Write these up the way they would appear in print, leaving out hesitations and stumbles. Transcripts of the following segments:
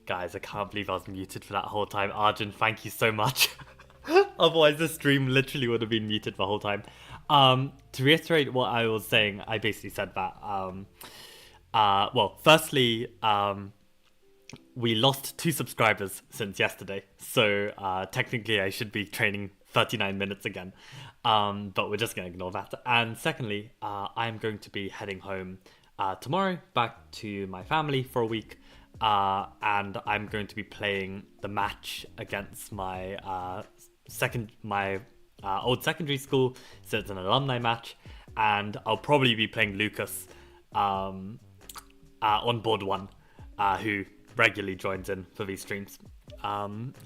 Guys, I can't believe I was muted for that whole time. Arjun, thank you so much. Otherwise, the stream literally would have been muted the whole time. To reiterate what I was saying, I basically said that. Well, firstly, we lost 2 subscribers since yesterday, so technically I should be training 39 minutes again. But we're just gonna ignore that. And secondly, I'm going to be heading home tomorrow back to my family for a week. And I'm going to be playing the match against my old secondary school, so it's an alumni match, and I'll probably be playing Lucas on board 1, who regularly joins in for these streams.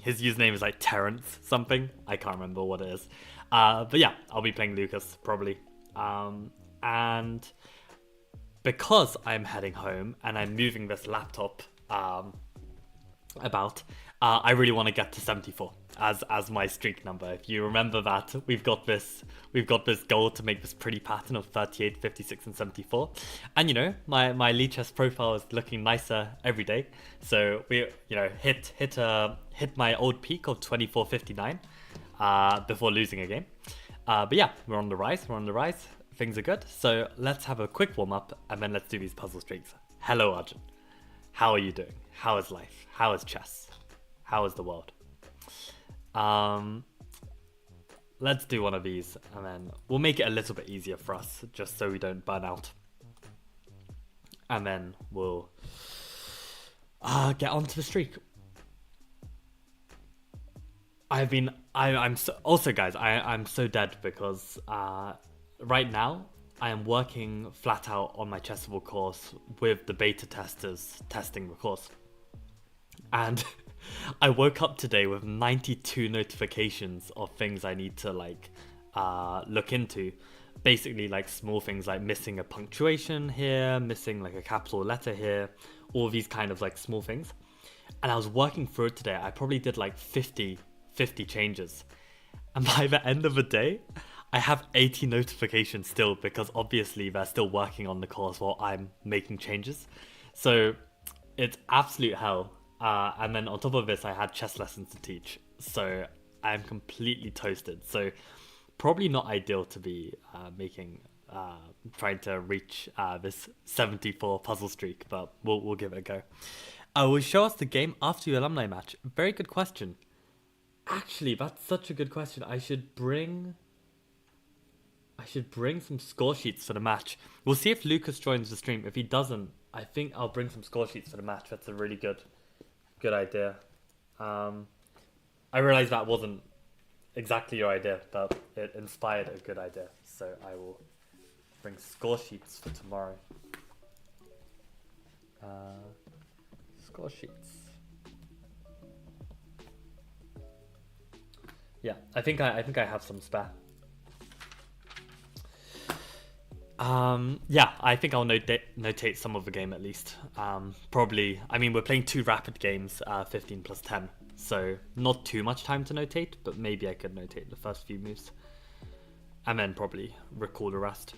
His username is like Terrence something, I can't remember what it is, but yeah, I'll be playing Lucas probably, and because I'm heading home and I'm moving this laptop about, I really want to get to 74 as my streak number. If you remember that, we've got this goal to make this pretty pattern of 38, 56, and 74. And you know, my Lichess profile is looking nicer every day. So we hit my old peak of 24.59 before losing a game. But yeah, we're on the rise. Things are good. So let's have a quick warm up and then let's do these puzzle streaks. Hello, Arjun. How are you doing? How is life? How is chess? How is the world? Let's do one of these and then we'll make it a little bit easier for us just so we don't burn out. And then we'll get onto the streak. I'm so dead because right now I am working flat out on my Chessable course with the beta testers testing the course. And I woke up today with 92 notifications of things I need to look into. Basically like small things like missing a punctuation here, missing like a capital letter here, all these kind of like small things. And I was working through it today. I probably did like 50 changes. And by the end of the day, I have 80 notifications still because obviously they're still working on the course while I'm making changes. So it's absolute hell. And then on top of this, I had chess lessons to teach. So I'm completely toasted. So probably not ideal to be trying to reach this 74 puzzle streak, but we'll give it a go. Will show us the game after your alumni match. Very good question. Actually, that's such a good question. I should bring some score sheets for the match. We'll see if Lucas joins the stream. If he doesn't, I think I'll bring some score sheets for the match. That's a really good idea. I realized that wasn't exactly your idea, but it inspired a good idea. So I will bring score sheets for tomorrow. Score sheets. Yeah, I think I have some spare. Yeah, I think I'll notate some of the game at least. Probably, I mean, we're playing 2 rapid games, 15 plus 10. So not too much time to notate, but maybe I could notate the first few moves. And then probably recall the rest.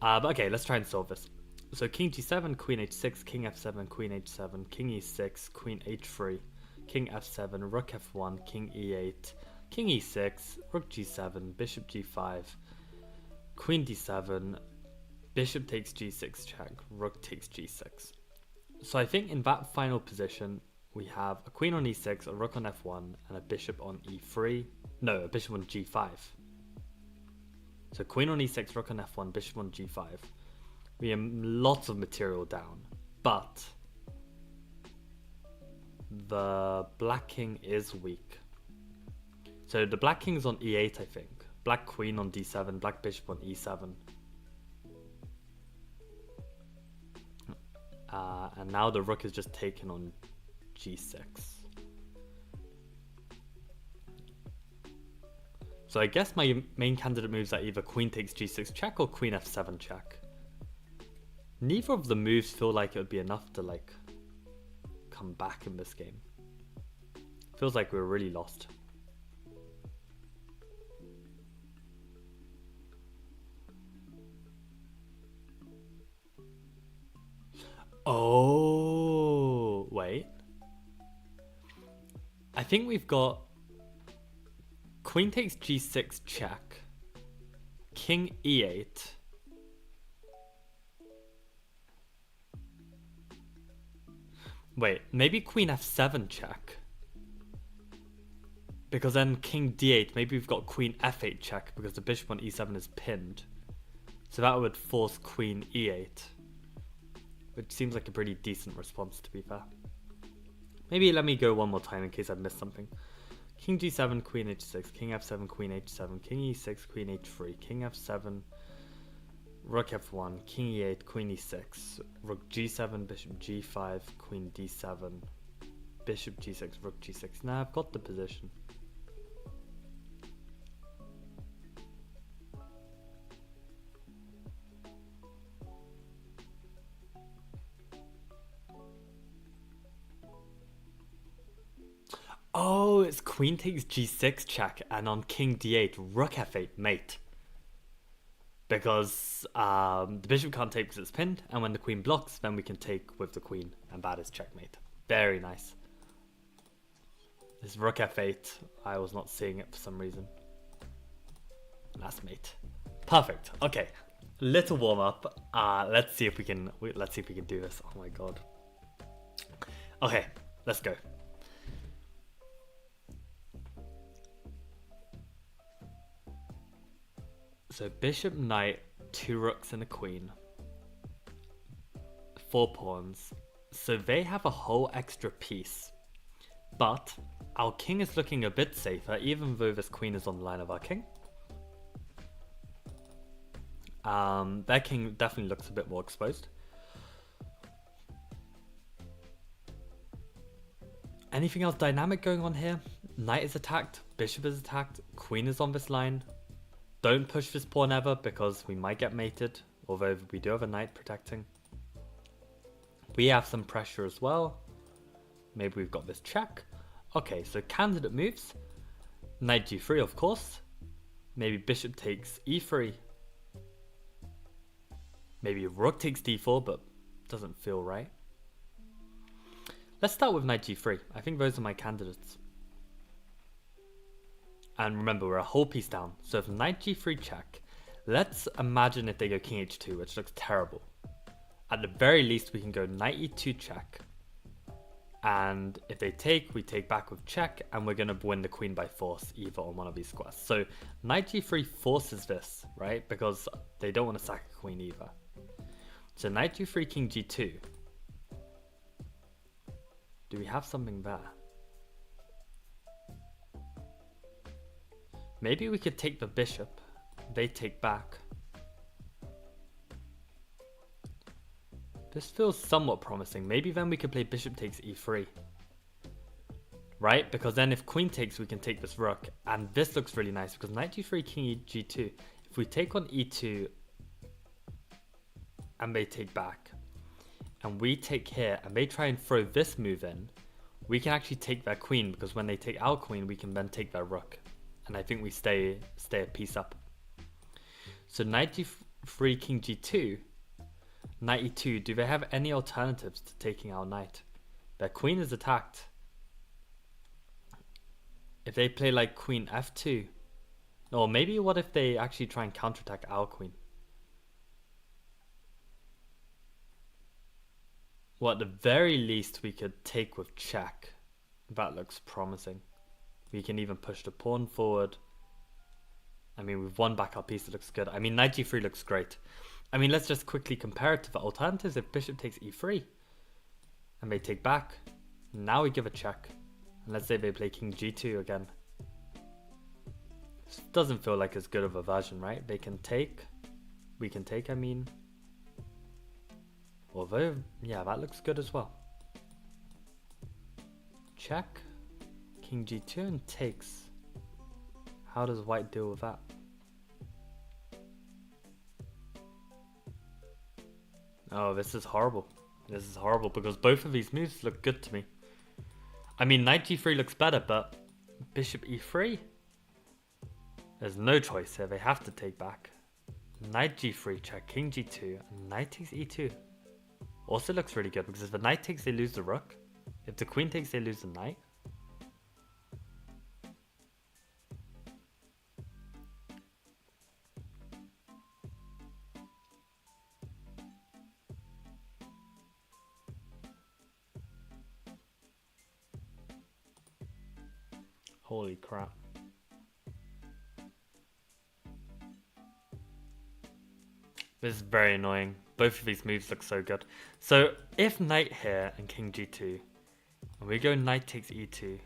But okay, let's try and solve this. So king g7, queen h6, king f7, queen h7, king e6, queen h3, king f7, rook f1, king e8, king e6, rook g7, bishop g5, queen d7, bishop takes g6 check, rook takes g6. So I think in that final position, we have a queen on e6, a rook on f1, and a bishop on e3. No, a bishop on g5. So queen on e6, rook on f1, bishop on g5. We have lots of material down, but the black king is weak. So the black king's on e8, I think. Black queen on d7, black bishop on e7. And now the rook is just taken on g6. So I guess my main candidate moves are either queen takes g6 check or queen f7 check. Neither of the moves feel like it would be enough to like come back in this game. Feels like we're really lost. Oh, wait. I think we've got queen takes g6 check, king e8, wait, maybe queen f7 check, because then king d8, maybe we've got queen f8 check because the bishop on e7 is pinned, so that would force queen e8, which seems like a pretty decent response to be fair. Maybe let me go one more time in case I've missed something. King g7, queen h6, king f7, queen h7, king e6, queen h3, king f7, rook f1, king e8, queen e6, rook g7, bishop g5, queen d7, bishop g6, rook g6. Now I've got the position. Oh, it's queen takes g6 check, and on king d8, rook f8 mate. Because the bishop can't take because it's pinned, and when the queen blocks, then we can take with the queen, and that is checkmate. Very nice. This rook f8, I was not seeing it for some reason. That's mate. Perfect. Okay, little warm up. Let's see if we can do this. Oh my god. Okay, let's go. So bishop, knight, 2 rooks and a queen. 4 pawns. So they have a whole extra piece. But our king is looking a bit safer, even though this queen is on the line of our king. Their king definitely looks a bit more exposed. Anything else dynamic going on here? Knight is attacked, bishop is attacked, queen is on this line. Don't push this pawn ever because we might get mated, although we do have a knight protecting. We have some pressure as well. Maybe we've got this check. Okay, so candidate moves. Knight g3, of course. Maybe bishop takes e3. Maybe rook takes d4, but doesn't feel right. Let's start with knight g3. I think those are my candidates. And remember, we're a whole piece down. So if knight g3 check, let's imagine if they go king h2, which looks terrible. At the very least, we can go knight e2 check. And if they take, we take back with check, and we're gonna win the queen by force, either on one of these squares. So knight g3 forces this, right? Because they don't want to sack a queen either. So knight g3, king g2. Do we have something there? Maybe we could take the bishop. They take back. This feels somewhat promising. Maybe then we could play bishop takes e3. Right? Because then if queen takes, we can take this rook. And this looks really nice because knight g3, king g2. If we take on e2 and they take back, and we take here and they try and throw this move in, we can actually take their queen, because when they take our queen, we can then take their rook. And I think we stay a piece up. So knight g3, king g2. Knight e2, do they have any alternatives to taking our knight? Their queen is attacked. If they play like queen f2, or maybe what if they actually try and counterattack our queen? Well, at the very least we could take with check. That looks promising. We can even push the pawn forward. I mean, we've won back our piece, it looks good. I mean, knight g3 looks great. I mean, let's just quickly compare it to the alternatives. If bishop takes e3 and they take back, now we give a check. And let's say they play king g2 again. This doesn't feel like as good of a version, right? They can take, we can take, I mean. Although, yeah, that looks good as well. Check, king g2 and takes. How does white deal with that? Oh, this is horrible. This is horrible because both of these moves look good to me. I mean, knight g3 looks better, but bishop e3? There's no choice here. They have to take back. Knight g3, check, king g2, and knight takes e2. Also looks really good because if the knight takes, they lose the rook. If the queen takes, they lose the knight. Holy crap. This is very annoying. Both of these moves look so good. So if knight here and king g2, and we go knight takes e2.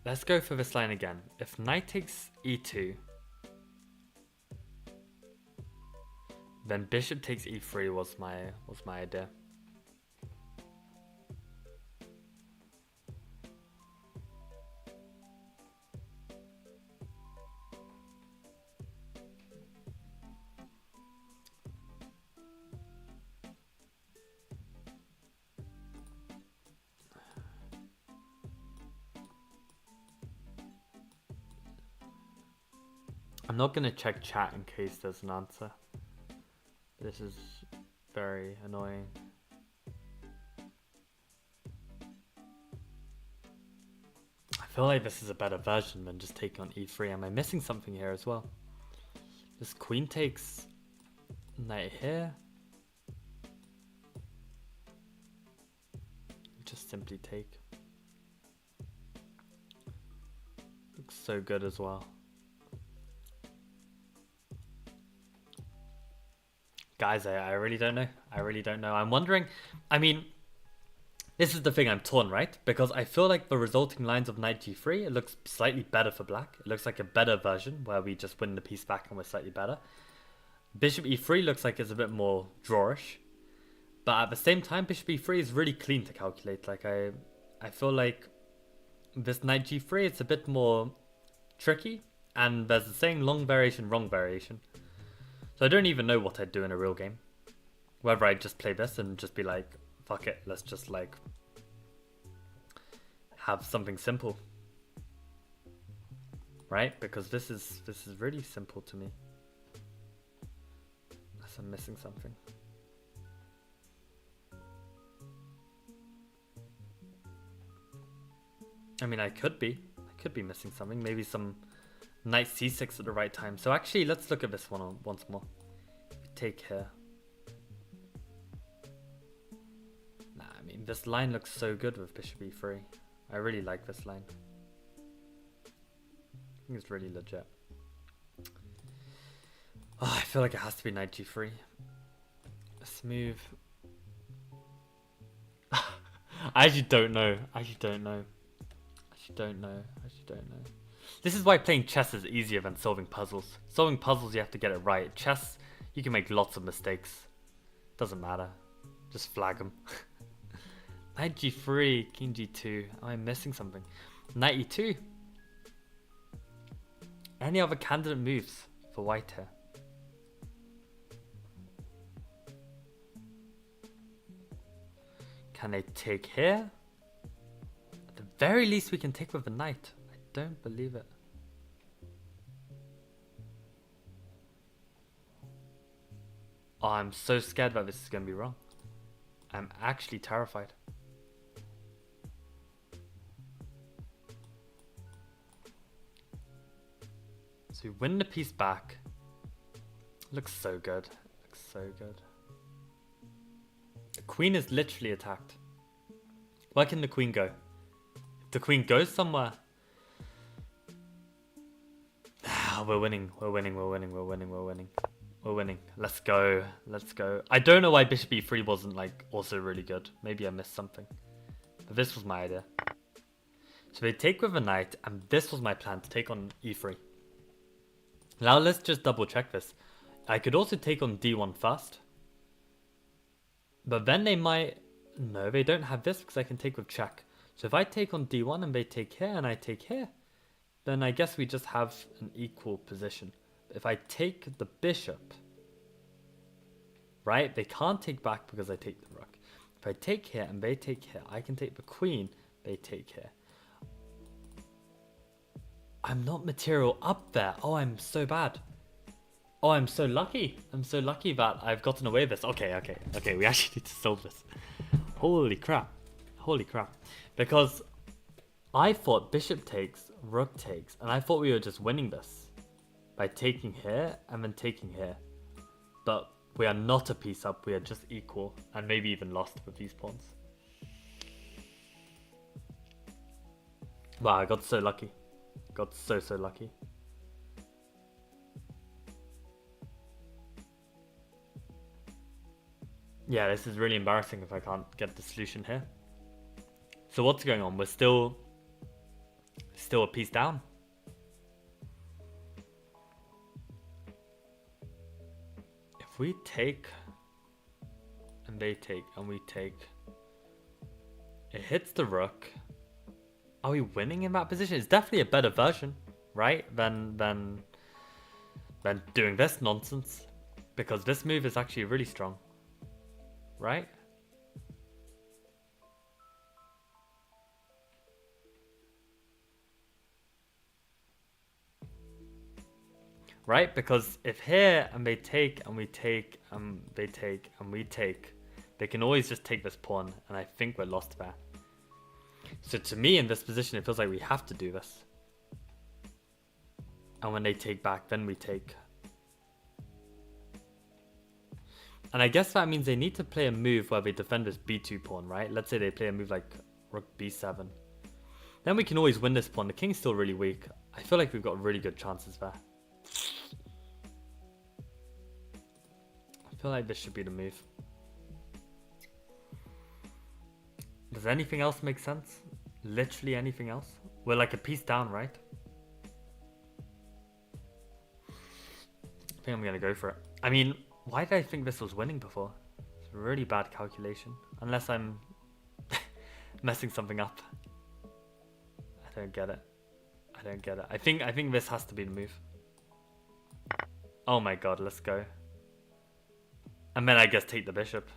Let's go for this line again. If knight takes e2, then bishop takes e3 was my idea. I'm not going to check chat in case there's an answer. This is very annoying. I feel like this is a better version than just taking on e3. Am I missing something here as well? This queen takes knight here. Just simply take. Looks so good as well. Guys, I really don't know. I really don't know. I'm wondering, I mean, this is the thing, I'm torn, right? Because I feel like the resulting lines of knight g3, it looks slightly better for black. It looks like a better version where we just win the piece back and we're slightly better. Bishop e3 looks like it's a bit more drawish. But at the same time, bishop e3 is really clean to calculate. Like, I feel like this knight g3, it's a bit more tricky. And there's the saying, long variation, wrong variation. So I don't even know what I'd do in a real game. Whether I'd just play this and just be like, fuck it, let's just like have something simple. Right? Because this is really simple to me. Unless I'm missing something. I mean, I could be missing something. Maybe some knight c6 at the right time. So actually, let's look at this one once more. We take here. Nah, I mean, this line looks so good with bishop e3. I really like this line. I think it's really legit. Oh, I feel like it has to be knight g3. Let's move. I actually don't know. This is why playing chess is easier than solving puzzles. Solving puzzles, you have to get it right. Chess, you can make lots of mistakes. Doesn't matter. Just flag them. Knight g3, king g2. Am I missing something? Knight e2. Any other candidate moves for white here? Can they take here? At the very least we can take with a knight. I don't believe it. Oh, I'm so scared that this is going to be wrong. I'm actually terrified. So we win the piece back. Looks so good. Looks so good. The queen is literally attacked. Where can the queen go? If the queen goes somewhere... we're winning. Let's go. I don't know why bishop e3 wasn't like also really good. Maybe I missed something. But this was my idea. So they take with a knight, and this was my plan, to take on e3. Now let's just double check this. I could also take on d1 first. But then they might... No, they don't have this because I can take with check. So if I take on d1 and they take here and I take here, then I guess we just have an equal position. If I take the bishop, right, they can't take back because I take the rook. If I take here and they take here, I can take the queen, they take here. I'm not material up there. Oh, I'm so bad. Oh, I'm so lucky. I'm so lucky that I've gotten away with this. Okay. We actually need to solve this. Holy crap. Because I thought bishop takes, rook takes, and I thought we were just winning this by taking here and then taking here. But we are not a piece up. We are just equal and maybe even lost with these pawns. Wow, I got so lucky. Got so lucky. Yeah, this is really embarrassing if I can't get the solution here. So what's going on? We're still a piece down. If we take and they take and we take, it hits the rook. Are we winning in that position? It's definitely a better version, right? Than doing this nonsense, because this move is actually really strong. Right? Right? Because if here and they take and we take and they take and we take, they can always just take this pawn, and I think we're lost there. So to me in this position it feels like we have to do this. And when they take back, then we take. And I guess that means they need to play a move where they defend this b2 pawn, right? Let's say they play a move like rook b7. Then we can always win this pawn. The king's still really weak. I feel like we've got really good chances there. I feel like this should be the move. Does anything else make sense? Literally anything else? We're like a piece down, right? I think I'm going to go for it. I mean... Why did I think this was winning before? It's a really bad calculation. Unless I'm messing something up. I don't get it. I think this has to be the move. Oh my god, let's go. And then I guess take the bishop.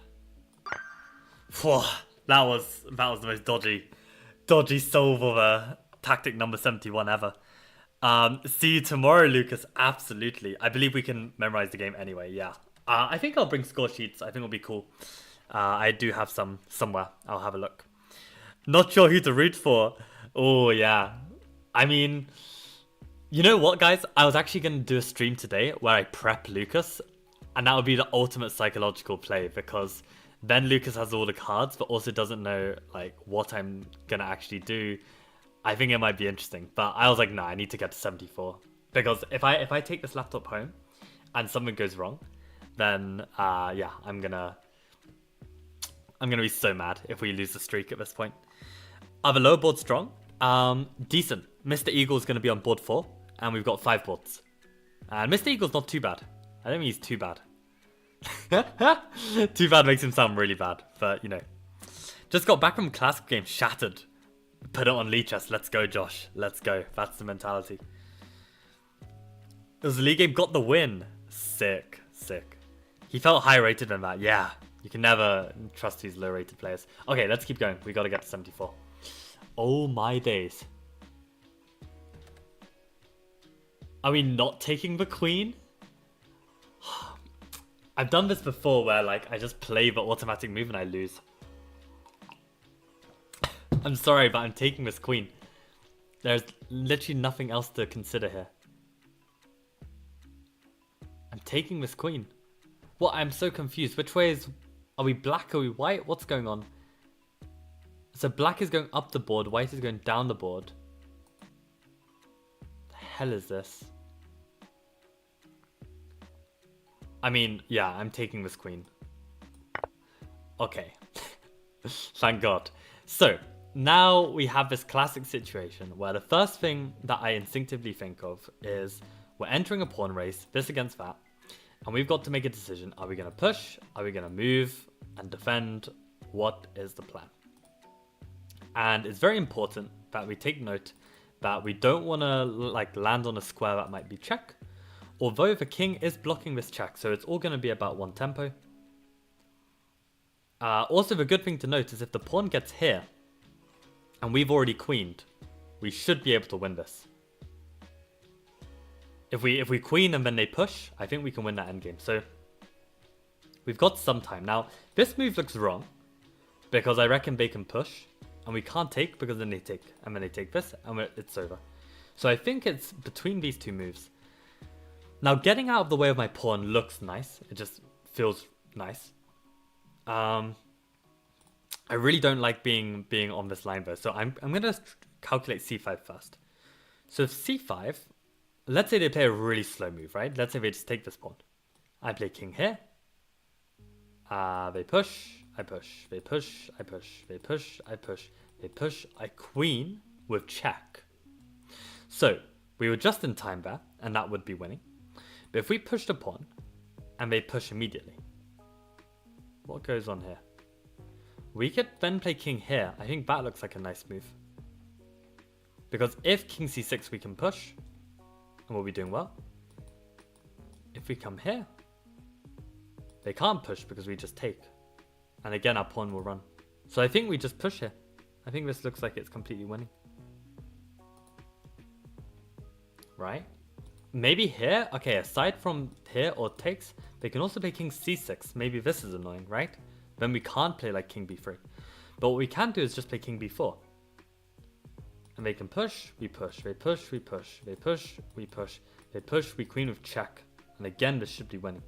Whew, that was the most dodgy solve of tactic number 71 ever. See you tomorrow, Lucas. Absolutely. I believe we can memorize the game anyway. Yeah. I think I'll bring score sheets. I think it'll be cool. I do have some somewhere. I'll have a look. Not sure who to root for. Oh, yeah. I mean, you know what, guys? I was actually going to do a stream today where I prep Lucas, and that would be the ultimate psychological play because then Lucas has all the cards, but also doesn't know like what I'm going to actually do. I think it might be interesting, but I was like, nah, I need to get to 74 because if I take this laptop home and something goes wrong, then yeah, I'm gonna be so mad if we lose the streak at this point. I have a low board strong. Decent. Mr. Eagle is going to be on board 4, and we've got 5 boards. And Mr. Eagle's not too bad. I don't think he's too bad. Too bad makes him sound really bad, but you know. Just got back from classic game, shattered. Put it on Lichess. Let's go, Josh. Let's go. That's the mentality. It was the league game, got the win. Sick, sick. He felt high rated than that. Yeah, you can never trust these low rated players. Okay, let's keep going. We got to get to 74. Oh my days. Are we not taking the queen? I've done this before where like I just play the automatic move and I lose. I'm sorry, but I'm taking this queen. There's literally nothing else to consider here. I'm taking this queen. What? I'm so confused. Which way is... Are we black? Are we white? What's going on? So black is going up the board. White is going down the board. The hell is this? I mean, yeah, I'm taking this queen. Okay. Thank God. So, now we have this classic situation where the first thing that I instinctively think of is we're entering a pawn race, this against that, and we've got to make a decision. Are we going to push? Are we going to move and defend? What is the plan? And it's very important that we take note that we don't want to like land on a square that might be check, although the king is blocking this check, so it's all going to be about one tempo. Also, the good thing to note is if the pawn gets here, and we've already queened, we should be able to win this. If we queen and then they push, I think we can win that endgame. So we've got some time. Now, this move looks wrong, because I reckon they can push, and we can't take because then they take, and then they take this, and it's over. So I think it's between these two moves. Now, getting out of the way of my pawn looks nice. It just feels nice. I really don't like being on this line though, so I'm gonna calculate c5 first. So if c5, let's say they play a really slow move, right? Let's say they just take this pawn. I play king here. They push, I push, they push, I push, they push, I push, they push, I queen with check. So we were just in time there, and that would be winning. But if we push the pawn, and they push immediately, what goes on here? We could then play king here. I think that looks like a nice move. Because if king c6 we can push, and we'll be doing well. If we come here, they can't push because we just take. And again, our pawn will run. So I think we just push here. I think this looks like it's completely winning. Right? Maybe here? Okay, aside from here or takes, they can also play king c6. Maybe this is annoying, right? Then we can't play like king b3. But what we can do is just play king b4. And they can push, we push, they push, we push, they push, we push, they push, we queen with check. And again, this should be winning.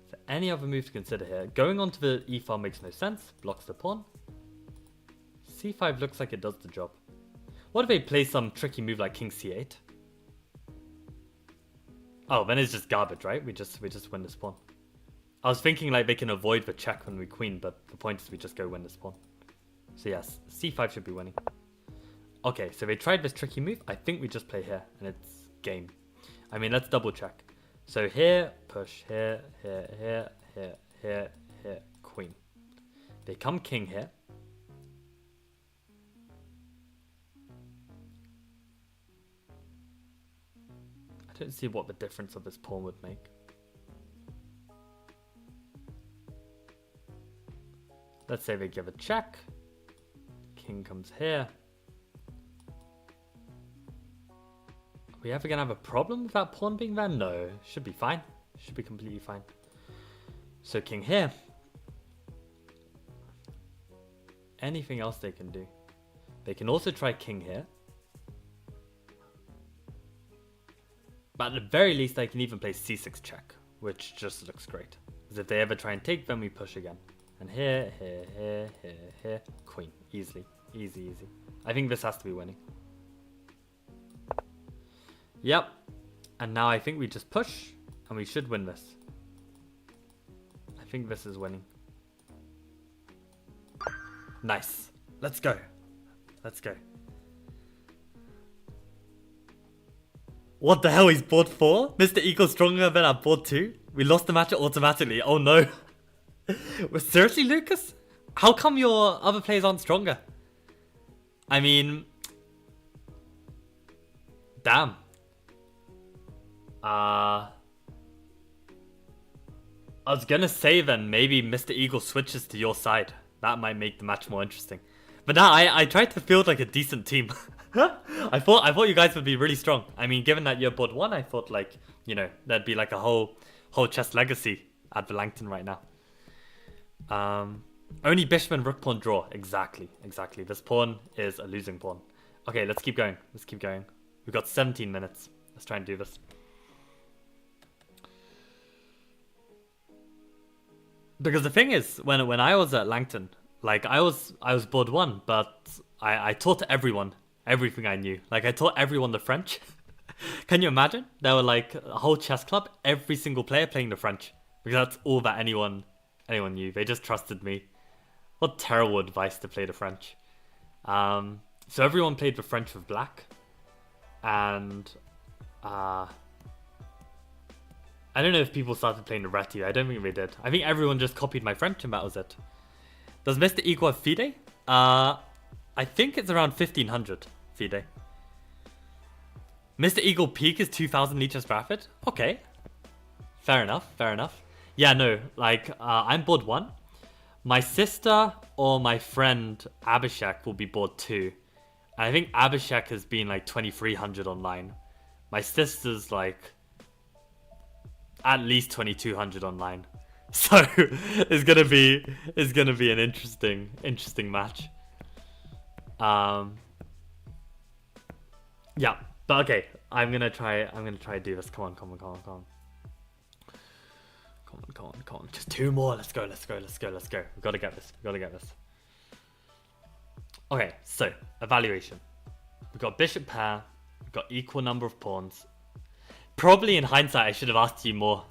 So any other move to consider here? Going on to the e file makes no sense. Blocks the pawn. c5 looks like it does the job. What if they play some tricky move like king c8? Oh, then it's just garbage, right? We just win this pawn. I was thinking like they can avoid the check when we queen, but the point is we just go win this pawn. So yes, c5 should be winning. Okay, so they tried this tricky move. I think we just play here, and it's game. I mean, let's double check. So here, push, here, here, here, here, here, here, queen. They come king here. I don't see what the difference of this pawn would make. Let's say they give a check. King comes here. Are we ever going to have a problem with that pawn being there? No, should be fine. Should be completely fine. So king here. Anything else they can do? They can also try king here. But at the very least, they can even play c6 check, which just looks great. Because if they ever try and take, then we push again. And here, queen. Easily. Easy. I think this has to be winning. Yep. And now I think we just push, and we should win this. I think this is winning. Nice. Let's go. What the hell, he's board 4? Mr. Eco stronger than at board 2? We lost the match automatically. Oh no. Seriously, Lucas? How come your other players aren't stronger? I mean... Damn. I was gonna say then, maybe Mr. Eagle switches to your side. That might make the match more interesting. But now, I tried to field like a decent team. I thought you guys would be really strong. I mean, given that you're board 1, I thought like, you know, there'd be like a whole chess legacy at the Langton right now. Only bishop and rook pawn draw. Exactly. This pawn is a losing pawn. Okay, let's keep going. We've got 17 minutes. Let's try and do this. Because the thing is, when I was at Langton, like I was board 1, but I taught everyone everything I knew. Like I taught everyone the French. Can you imagine? There were like a whole chess club, every single player playing the French. Because that's all that anyone knew. They just trusted me. What terrible advice to play the French. So everyone played the French with black. And I don't know if people started playing the Reti. I don't think they did. I think everyone just copied my French and that was it. Does Mr. Equal have FIDE? I think it's around 1500 FIDE. Mr. Eagle peak is 2000 Lichess Rapid? Okay. Fair enough. Yeah, no, like, I'm board 1. My sister or my friend Abhishek will be board 2. And I think Abhishek has been like 2300 online. My sister's like at least 2200 online. So it's gonna be an interesting match. Yeah, but okay, I'm gonna try to do this. Come on. Just 2 more. Let's go. We gotta get this. Okay, so evaluation. We've got bishop pair. We've got equal number of pawns. Probably in hindsight, I should have asked you more,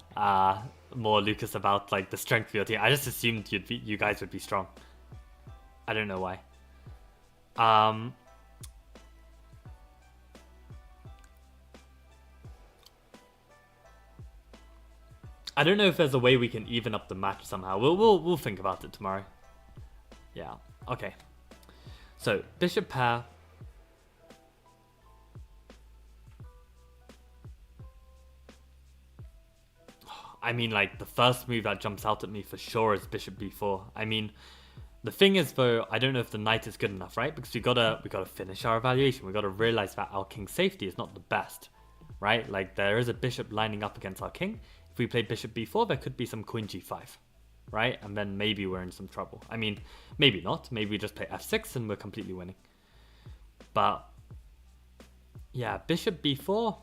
Lucas, about like the strength of your team. I just assumed you guys would be strong. I don't know why. I don't know if there's a way we can even up the match somehow. We'll think about it tomorrow. Yeah. Okay. So bishop pair. I mean, like, the first move that jumps out at me for sure is bishop b4. I mean, the thing is, though, I don't know if the knight is good enough, right? Because we gotta finish our evaluation. We gotta realize that our king's safety is not the best, right? Like, there is a bishop lining up against our king. If we play bishop b4, there could be some queen g5, right? And then maybe we're in some trouble. I mean, maybe not. Maybe we just play f6 and we're completely winning. But yeah, bishop b4,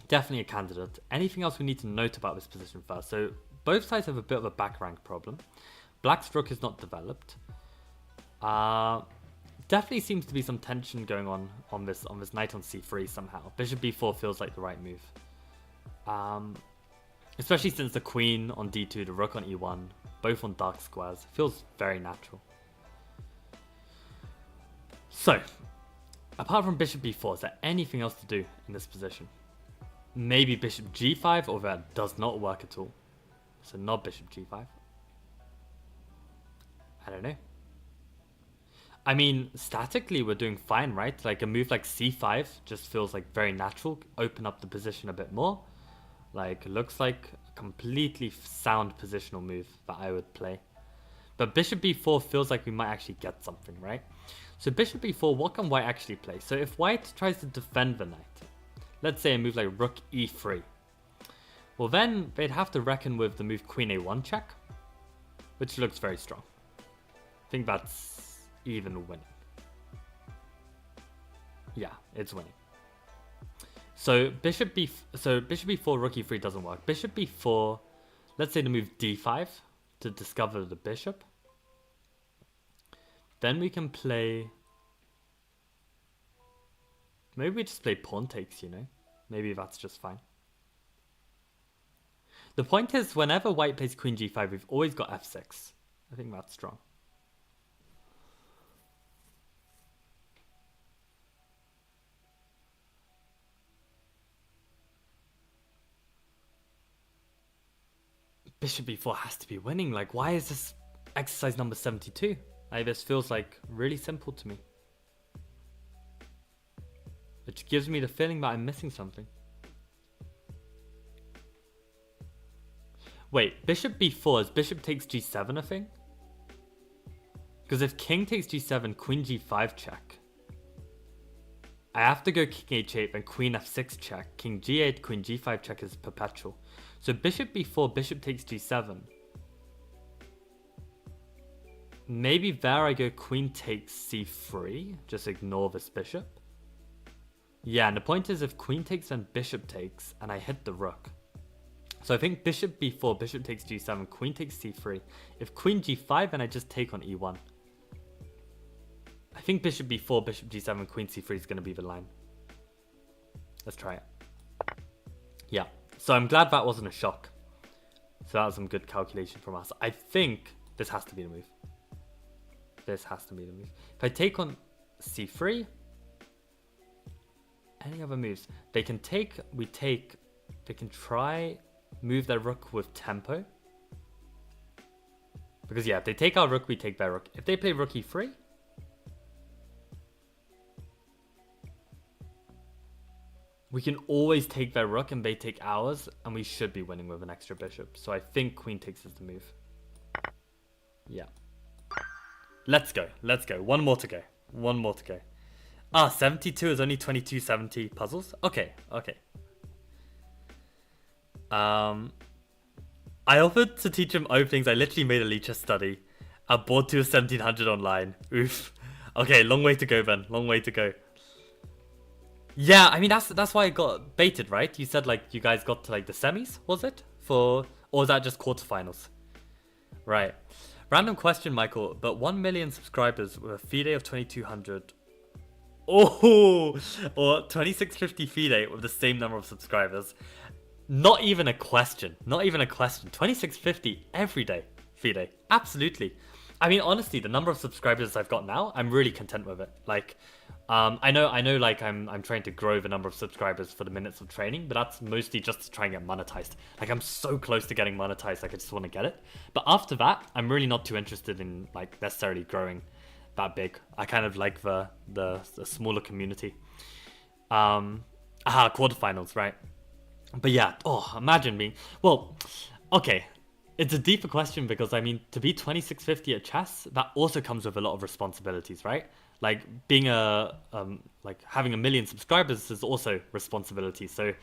definitely a candidate. Anything else we need to note about this position first? So both sides have a bit of a back rank problem. Black's rook is not developed. Definitely seems to be some tension going on this knight on c3 somehow. Bishop b4 feels like the right move. Especially since the queen on d2, the rook on e1, both on dark squares. Feels very natural. So, apart from bishop b4, is there anything else to do in this position? Maybe bishop g5, or that does not work at all. So not bishop g5. I don't know. I mean, statically we're doing fine, right? Like a move like c5 just feels like very natural. Open up the position a bit more. Like, looks like a completely sound positional move that I would play. But bishop b4 feels like we might actually get something, right? So bishop b4, what can white actually play? So if white tries to defend the knight, let's say a move like rook e3, well then they'd have to reckon with the move queen a1 check, which looks very strong. I think that's even winning. Yeah, it's winning. So bishop b4 rook e3 doesn't work. Bishop b4, let's say to move d5 to discover the bishop. Then we can play... Maybe we just play pawn takes, you know? Maybe that's just fine. The point is, whenever white plays queen g5, we've always got f6. I think that's strong. Bishop b4 has to be winning. Like, why is this exercise number 72? Like, this feels like really simple to me. It gives me the feeling that I'm missing something. Wait, bishop b4 is bishop takes g7 a thing? Because if king takes g7, queen g5 check. I have to go king h8 and queen f6 check. King g8, queen g5 check is perpetual. So bishop b4, bishop takes g7. Maybe there I go queen takes c3. Just ignore this bishop. Yeah, and the point is if queen takes then bishop takes and I hit the rook. So I think bishop b4, bishop takes g7, queen takes c3. If queen g5 then I just take on e1. I think bishop b4, bishop g7, queen c3 is going to be the line. Let's try it. Yeah, so I'm glad that wasn't a shock. So that was some good calculation from us. I think this has to be the move. This has to be the move. If I take on c3, any other moves? They can take, they can try move their rook with tempo. Because yeah, if they take our rook, we take their rook. If they play rook e3, we can always take their rook and they take ours, and we should be winning with an extra bishop. So I think queen takes is the move. Yeah. Let's go. Let's go. One more to go. One more to go. Ah, 72 is only 2270 puzzles? Okay, okay. I offered to teach him openings. I literally made a Lichess study. I bought to 1700 online. Oof. Okay, long way to go, Ben. Long way to go. Yeah, I mean, that's why I got baited, right? You said, like, you guys got to, like, the semis, was it? Or was that just quarterfinals? Right. Random question, Michael. But 1 million subscribers with a FIDE of 2200... Oh, or 2650 FIDE with the same number of subscribers. Not even a question. Not even a question. 2650 every day FIDE. Absolutely. I mean, honestly, the number of subscribers I've got now, I'm really content with it. Like, I know, like I'm trying to grow the number of subscribers for the minutes of training, but that's mostly just to try and get monetized. Like, I'm so close to getting monetized, like I just want to get it. But after that, I'm really not too interested in like necessarily growing that big. I kind of like the smaller community. Quarterfinals, right? But yeah, oh, imagine being, well, okay. It's a deeper question because, I mean, to be 2650 at chess, that also comes with a lot of responsibilities, right? Like, being like, having 1 million subscribers is also responsibility. So,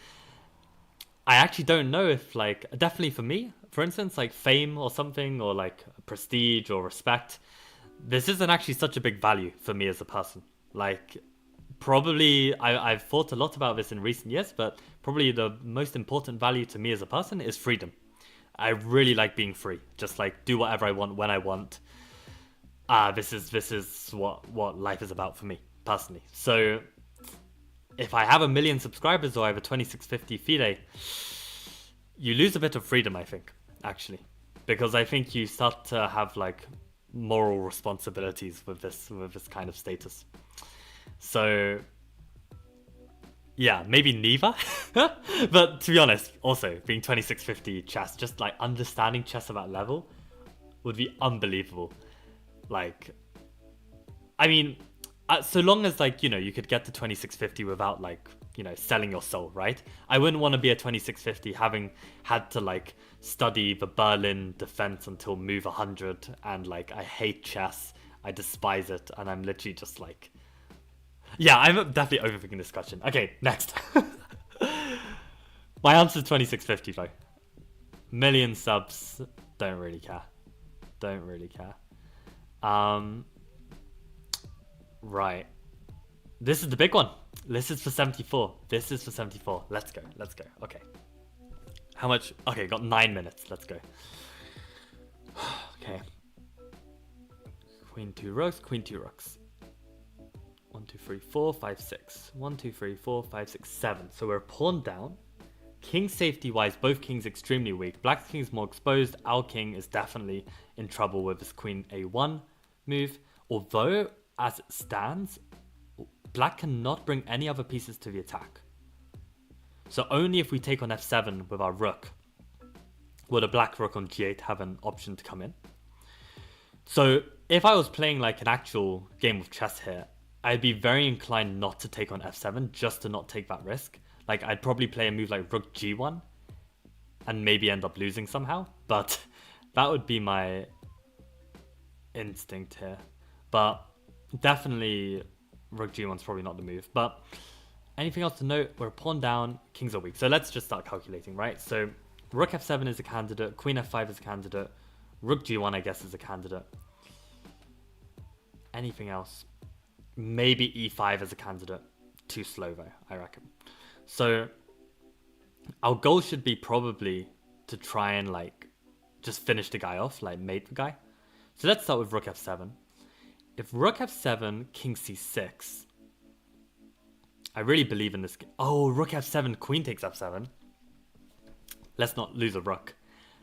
I actually don't know if, like, definitely for me, for instance, like, fame or something, or, like, prestige or respect, this isn't actually such a big value for me as a person. Like, probably, I've thought a lot about this in recent years, but probably the most important value to me as a person is freedom. I really like being free. Just like do whatever I want when I want. This is what life is about for me personally. So if I have 1 million subscribers or I have a 2650 FIDE, you lose a bit of freedom, I think, actually, because I think you start to have like moral responsibilities with this kind of status. So yeah, maybe neither. But to be honest, also being 2650 chess, just like understanding chess at that level would be unbelievable. Like, I mean, so long as like, you know, you could get to 2650 without like, you know, selling your soul, right? I wouldn't want to be a 2650 having had to like study the Berlin defense until move 100 and like I hate chess, I despise it, and I'm literally just like, yeah, I'm definitely overthinking this question. Okay, next. My answer is 2650 though. Million subs, don't really care. Don't really care. Right. This is the big one. This is for 74. This is for 74. Let's go. Let's go. Okay. How much? Okay, got 9 minutes. Let's go. Okay. Queen 2 rooks, queen 2 rooks. 1, 2, 3, 4, 5, 6. 1, 2, 3, 4, 5, 6, 7. So we're pawn down. King safety wise, both kings extremely weak. Black's king is more exposed. Our king is definitely in trouble with his queen a1 move. Although, as it stands, black cannot bring any other pieces to the attack. So only if we take on f7 with our rook would a black rook on g8 have an option to come in. So if I was playing like an actual game of chess here, I'd be very inclined not to take on f7 just to not take that risk. Like I'd probably play a move like rook g1 and maybe end up losing somehow, but that would be my instinct here. But definitely rook g1 is probably not the move. But anything else to note? We're pawn down, kings are weak. So let's just start calculating, right? So rook f7 is a candidate, queen f5 is a candidate, rook g1 I guess is a candidate. Anything else? Maybe e5 as a candidate. Too slow though, I reckon. So our goal should be probably to try and like just finish the guy off, like mate the guy. So let's start with rook f7. If rook f7, king c6. I really believe in this. Oh, rook f7, queen takes f7. Let's not lose a rook.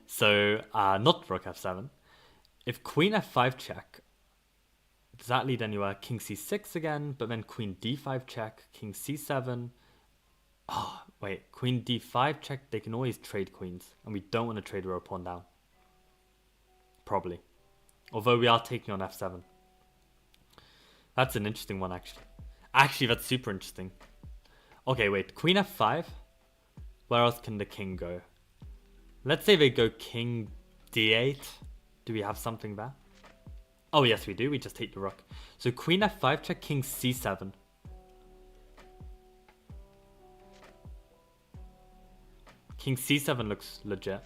So not rook f7. If queen f5 check, does that lead anywhere? King c6 again, but then queen d5 check, king c7. Oh, wait, queen d5 check. They can always trade queens, and we don't want to trade rook pawn down. Probably. Although we are taking on f7. That's an interesting one, actually. Actually, that's super interesting. Okay, wait, queen f5. Where else can the king go? Let's say they go king d8. Do we have something there? Oh, yes, we do. We just take the rook. So queen f5 check, king c7. King c7 looks legit.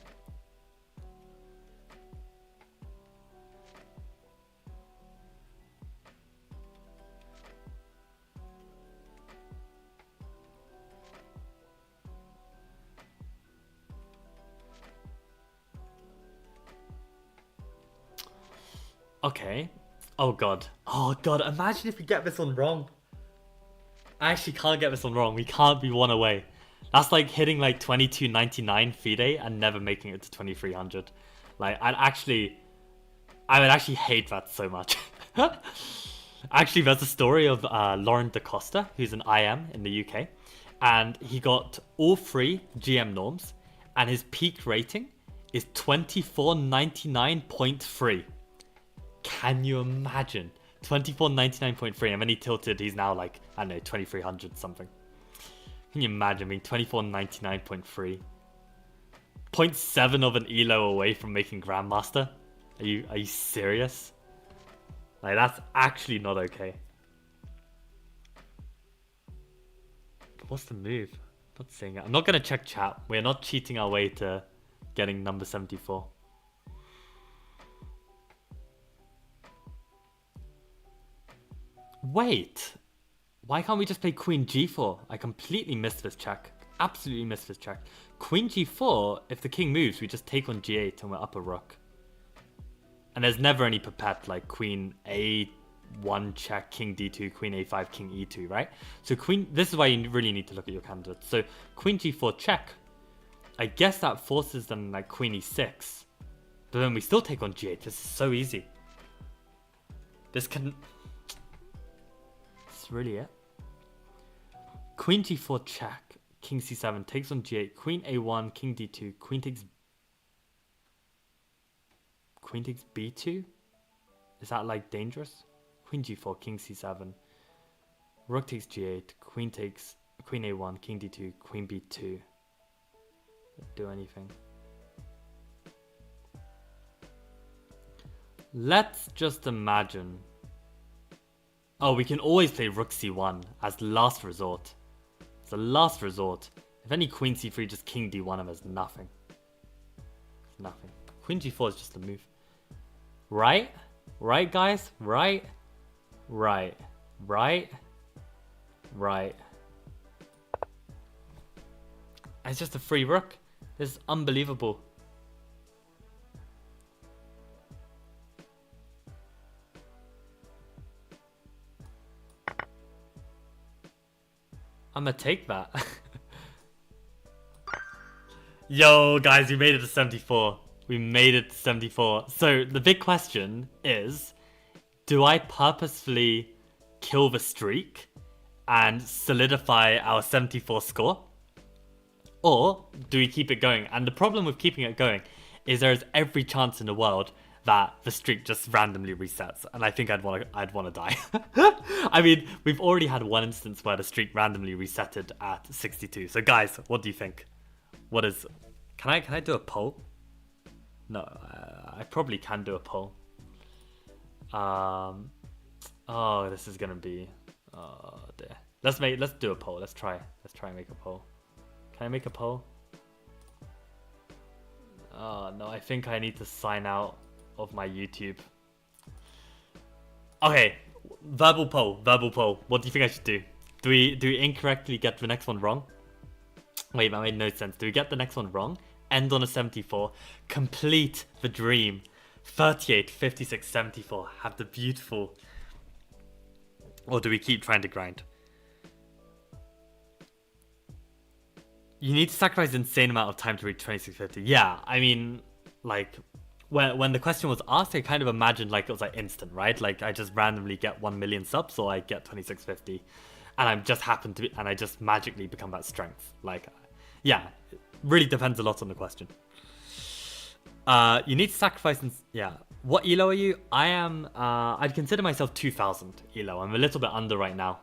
Okay. Oh god. Oh god, imagine if we get this one wrong. I actually can't get this one wrong. We can't be one away. That's like hitting like 2299 FIDE and never making it to 2300. Like I would actually hate that so much. Actually, there's a story of Lauren DaCosta, who's an IM in the UK, and he got all 3 GM norms, and his peak rating is 2499.3. Can you imagine? 2499.3, and when he tilted, he's now like, I don't know, 2300 something. Can you imagine being 2499.3? 0.7 of an elo away from making Grandmaster? Are you serious? Like, that's actually not okay. What's the move? I'm not saying it. I'm not gonna check chat. We're not cheating our way to getting number 74. Wait, why can't we just play queen g4? I completely missed this check. Absolutely missed this check. Queen g4, if the king moves, we just take on g8 and we're up a rook. And there's never any perpet like queen a1 check, king d2, queen a5, king e2, right? So queen, this is why you really need to look at your candidates. So queen g4 check. I guess that forces them like queen e6. But then we still take on g8. This is so easy. This can... really it. Queen g4 check, king c7 takes on g8, queen a1, king d2, queen takes b2. Is that like dangerous? Queen g4, king c7, rook takes g8, queen a1, king d2, queen b2. Do anything. Let's just imagine. Oh, we can always play rook c1 as last resort. It's a last resort. If any queen c3, just king d1 and there's nothing. It's nothing. Queen g4 is just a move. Right? Right, guys? Right? Right. Right? Right. It's just a free rook. It's unbelievable. I'm gonna take that. Yo, guys, we made it to 74. We made it to 74. So the big question is, do I purposefully kill the streak and solidify our 74 score? Or do we keep it going? And the problem with keeping it going is there is every chance in the world that the streak just randomly resets, and I think I'd want to die. I mean, we've already had one instance where the streak randomly resetted at 62. So guys, what do you think? What is? Can I do a poll? No, I probably can do a poll. Oh, this is gonna be. Oh dear. Let's do a poll. Let's try and make a poll. Can I make a poll? Oh no, I think I need to sign out of my YouTube. Okay, verbal poll. What do you think I should do? Do we incorrectly get the next one wrong? Wait, that made no sense. Do we get the next one wrong? End on a 74. Complete the dream. 38, 56, 74. Have the beautiful. Or do we keep trying to grind? You need to sacrifice an insane amount of time to reach 2650. Yeah, I mean, like, when the question was asked, I kind of imagined like it was like instant, right? Like I just randomly get 1 million subs, or I get 2650, and I just happen to be, and I just magically become that strength. Like, yeah, it really depends a lot on the question. You need to sacrifice, yeah. What elo are you? I am, I'd consider myself 2000 elo. I'm a little bit under right now.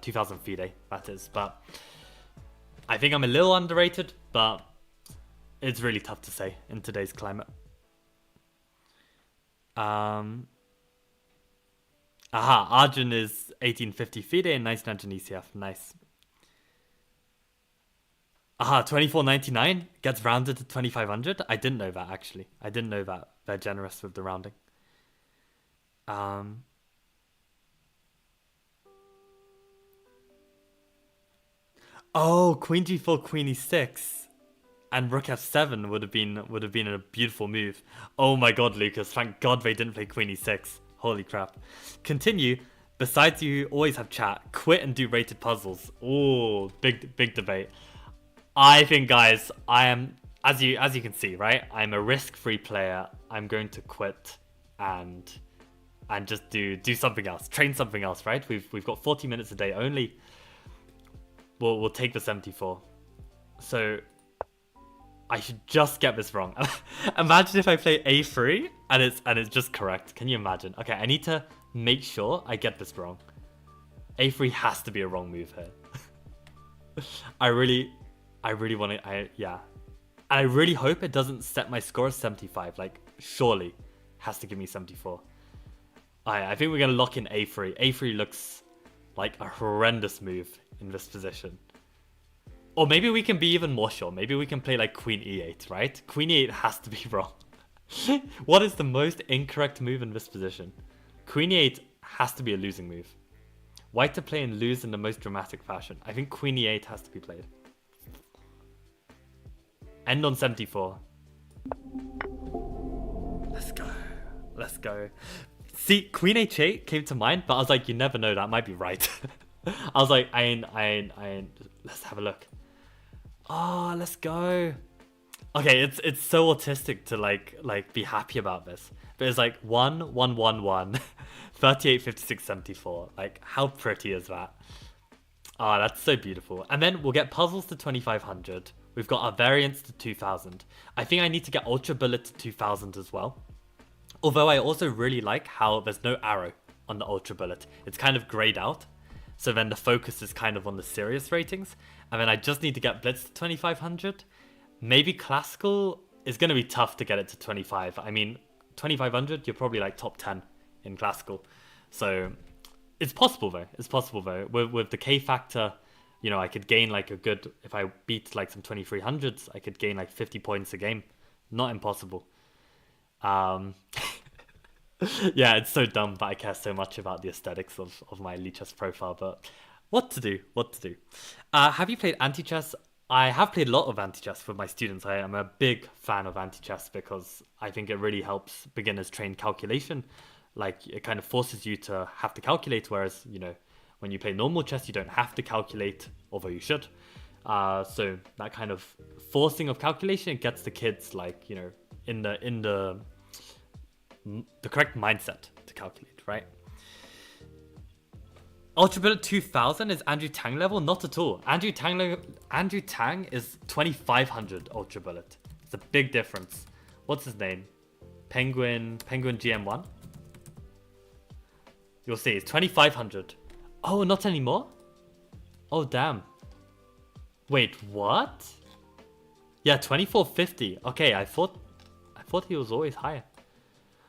2000 FIDE, that is, but I think I'm a little underrated, but it's really tough to say in today's climate. Arjun is 1850 FIDE and 1900 ECF. Nice. 24.99 gets rounded to 2500. I didn't know that, actually. I didn't know that they're generous with the rounding. Oh, Queen G4, Queen E6, and Rook F7 would have been a beautiful move. Oh my God, Lucas! Thank God they didn't play Queen E6. Holy crap! Continue. Besides, you always have chat. Quit and do rated puzzles. Oh, big debate. I think, guys, I am, as you can see, right? I'm a risk-free player. I'm going to quit and just do something else. Train something else, right? We've got 40 minutes a day only. We'll take the 74. So I should just get this wrong. Imagine if I play A3 and it's just correct. Can you imagine? Okay, I need to make sure I get this wrong. A3 has to be a wrong move here. I really want to. Yeah, and I really hope it doesn't set my score as 75. Like, surely has to give me 74. I think we're gonna lock in A3. A3 looks like a horrendous move in this position. Or maybe we can be even more sure. Maybe we can play like Queen E8, right? Queen E8 has to be wrong. What is the most incorrect move in this position? Queen E8 has to be a losing move. White to play and lose in the most dramatic fashion. I think Queen E8 has to be played. End on 74. Let's go. See, Queen H8 came to mind, but I was like, you never know, that might be right. I was like, I ain't. Let's have a look. Oh, let's go. Okay, it's so autistic to like be happy about this. But it's like 1, 1, 1, 1, 38, 56, 74. Like, how pretty is that? Oh, that's so beautiful. And then we'll get puzzles to 2500. We've got our variants to 2000. I think I need to get Ultra Bullet to 2000 as well. Although I also really like how there's no arrow on the Ultra Bullet. It's kind of grayed out. So then the focus is kind of on the serious ratings. And then I just need to get Blitz to 2500. Maybe Classical is going to be tough to get it to 25. I mean, 2500, you're probably like top 10 in Classical. So it's possible though. It's possible though. With the K factor, you know, I could gain like a good, if I beat like some 2300s, I could gain like 50 points a game. Not impossible. Yeah, it's so dumb that I care so much about the aesthetics of my Lichess profile, but what to do? Have you played Anti-Chess? I have played a lot of anti-chess with my students. I am a big fan of anti-chess because I think it really helps beginners train calculation. Like it kind of forces you to have to calculate, whereas when you play normal chess, you don't have to calculate, although you should. So that kind of forcing of calculation, it gets the kids like in the correct mindset to calculate, right? Ultra Bullet 2000 is Andrew Tang level? Not at all. Andrew Tang is 2500 Ultra Bullet. It's a big difference. What's his name? Penguin GM1? You'll see, it's 2500. Oh, not anymore? Oh, damn. Wait, what? Yeah, 2450. Okay, I thought he was always higher.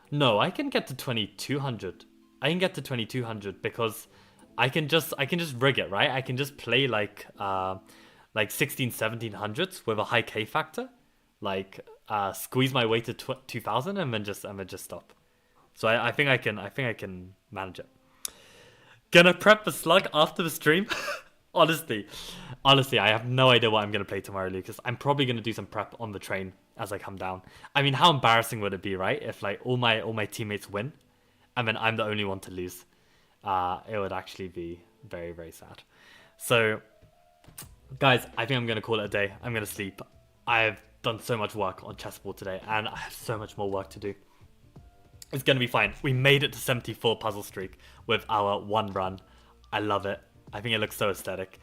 No, I can get to 2200. I can get to 2200 because I can just rig it, right? I can just play like 16 1700s with a high K factor, like squeeze my way to 2000 and then just stop. So I think I can manage it. Gonna prep the slug after the stream. honestly, I have no idea what I'm gonna play tomorrow, Lucas. I'm probably gonna do some prep on the train as I come down. I mean, how embarrassing would it be, right? If like all my teammates win, and then I'm the only one to lose. It would actually be very, very sad. So, guys, I think I'm going to call it a day. I'm going to sleep. I've done so much work on chessboard today, and I have so much more work to do. It's going to be fine. We made it to 74 puzzle streak with our one run. I love it. I think it looks so aesthetic.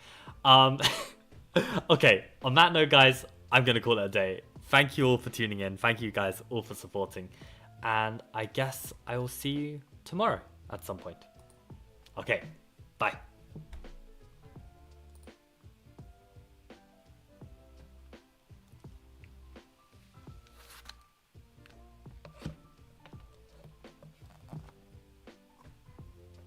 Okay, on that note, guys, I'm going to call it a day. Thank you all for tuning in. Thank you guys all for supporting. And I guess I will see you tomorrow at some point. Okay, bye.